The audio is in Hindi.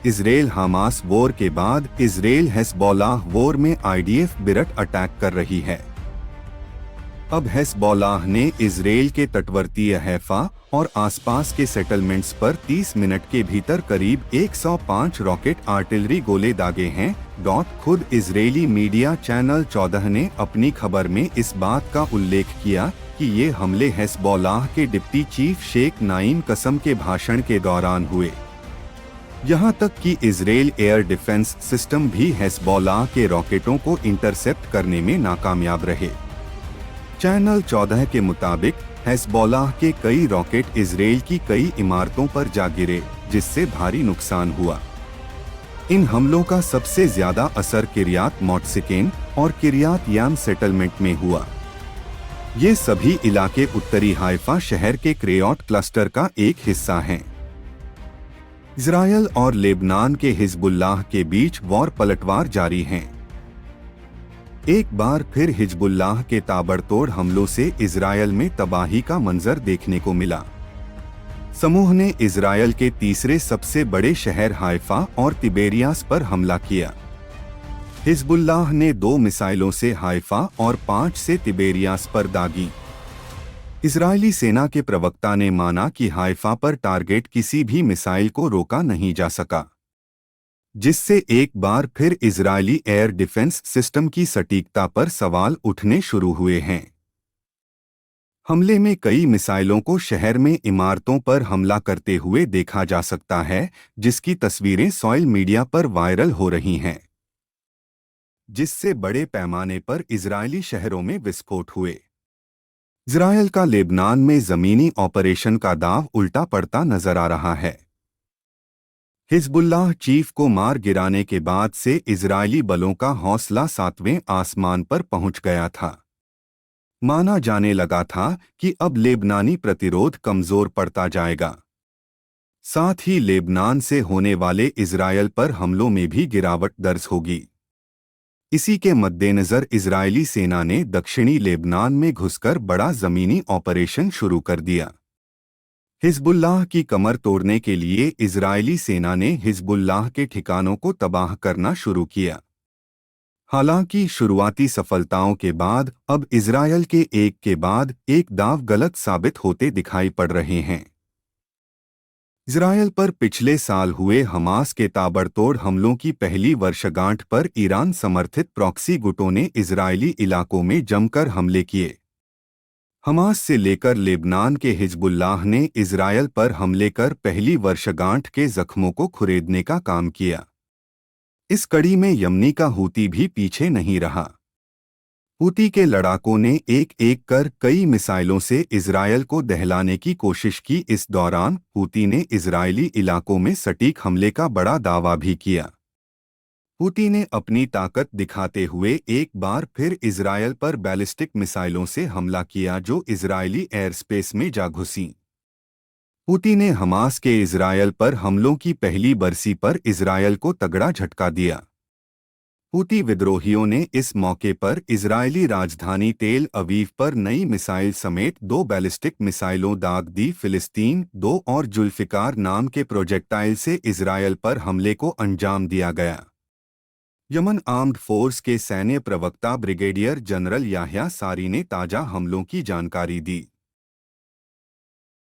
इजराइल हमास वॉर के बाद इजराइल हेजबोलाह वॉर में आईडीएफ बिरट अटैक कर रही है। अब हेजबोलाह ने इजराइल के तटवर्तीय हैफा और आसपास के सेटलमेंट्स पर 30 मिनट के भीतर करीब 105 रॉकेट आर्टिलरी गोले दागे हैं। खुद इजरायली मीडिया चैनल 14 ने अपनी खबर में इस बात का उल्लेख किया कि ये हमले हेजबोलाह के डिप्टी चीफ शेख नाईम कसम के भाषण के दौरान हुए। यहाँ तक कि इजराइल एयर डिफेंस सिस्टम भी हेजबोलाह के रॉकेटों को इंटरसेप्ट करने में नाकामयाब रहे। चैनल 14 के मुताबिक हेजबोलाह के कई रॉकेट इजराइल की कई इमारतों पर जा गिरे, जिससे भारी नुकसान हुआ। इन हमलों का सबसे ज्यादा असर किरियात मोटसिकेन और किरियात याम सेटलमेंट में हुआ। ये सभी इलाके उत्तरी हाइफा शहर के क्रेओट क्लस्टर का एक हिस्सा हैं। इजरायल और लेबनान के हिजबुल्लाह के बीच वॉर पलटवार जारी हैं। एक बार फिर हिजबुल्लाह के ताबड़तोड़ हमलों से इजरायल में तबाही का मंजर देखने को मिला। समूह ने इजरायल के तीसरे सबसे बड़े शहर हाइफा और तिबेरियास पर हमला किया। हिजबुल्लाह ने 2 मिसाइलों से हाइफा और 5 से तिबेरियास पर दागी। इजरायली सेना के प्रवक्ता ने माना कि हाइफा पर टारगेट किसी भी मिसाइल को रोका नहीं जा सका, जिससे एक बार फिर इजरायली एयर डिफेंस सिस्टम की सटीकता पर सवाल उठने शुरू हुए हैं। हमले में कई मिसाइलों को शहर में इमारतों पर हमला करते हुए देखा जा सकता है, जिसकी तस्वीरें सोशल मीडिया पर वायरल हो रही हैं, जिससे बड़े पैमाने पर इजरायली शहरों में विस्फोट हुए। इजरायल का लेबनान में जमीनी ऑपरेशन का दांव उल्टा पड़ता नजर आ रहा है। हिजबुल्लाह चीफ को मार गिराने के बाद से इजरायली बलों का हौसला 7वें आसमान पर पहुंच गया था। माना जाने लगा था कि अब लेबनानी प्रतिरोध कमजोर पड़ता जाएगा। साथ ही लेबनान से होने वाले इजरायल पर हमलों में भी गिरावट दर्ज होगी। इसी के मद्देनजर इजरायली सेना ने दक्षिणी लेबनान में घुसकर बड़ा जमीनी ऑपरेशन शुरू कर दिया। हिजबुल्लाह की कमर तोड़ने के लिए इजरायली सेना ने हिजबुल्लाह के ठिकानों को तबाह करना शुरू किया। हालांकि शुरुआती सफलताओं के बाद अब इजरायल के एक के बाद एक दांव गलत साबित होते दिखाई पड़ रहे हैं। इजरायल पर पिछले साल हुए हमास के ताबड़तोड़ हमलों की पहली वर्षगांठ पर ईरान समर्थित प्रॉक्सी गुटों ने इजरायली इलाकों में जमकर हमले किए। हमास से लेकर लेबनान के हिजबुल्लाह ने इजरायल पर हमले कर पहली वर्षगांठ के जख्मों को खुरेदने का काम किया। इस कड़ी में यमनी का हूती भी पीछे नहीं रहा। हूती के लड़ाकों ने एक एक कर कई मिसाइलों से इजरायल को दहलाने की कोशिश की। इस दौरान हूती ने इजरायली इलाकों में सटीक हमले का बड़ा दावा भी किया। हूती ने अपनी ताकत दिखाते हुए एक बार फिर इजरायल पर बैलिस्टिक मिसाइलों से हमला किया, जो इजरायली एयर स्पेस में जा घुसी। हूती ने हमास के इजरायल पर हमलों की पहली बरसी पर इजरायल को तगड़ा झटका दिया। हूती विद्रोहियों ने इस मौके पर इजरायली राजधानी तेल अवीव पर नई मिसाइल समेत 2 बैलिस्टिक मिसाइलों दाग दी। फिलिस्तीन 2 और जुल्फिकार नाम के प्रोजेक्टाइल से इजरायल पर हमले को अंजाम दिया गया। यमन आर्म्ड फोर्स के सैन्य प्रवक्ता ब्रिगेडियर जनरल याह्या सारी ने ताजा हमलों की जानकारी दी।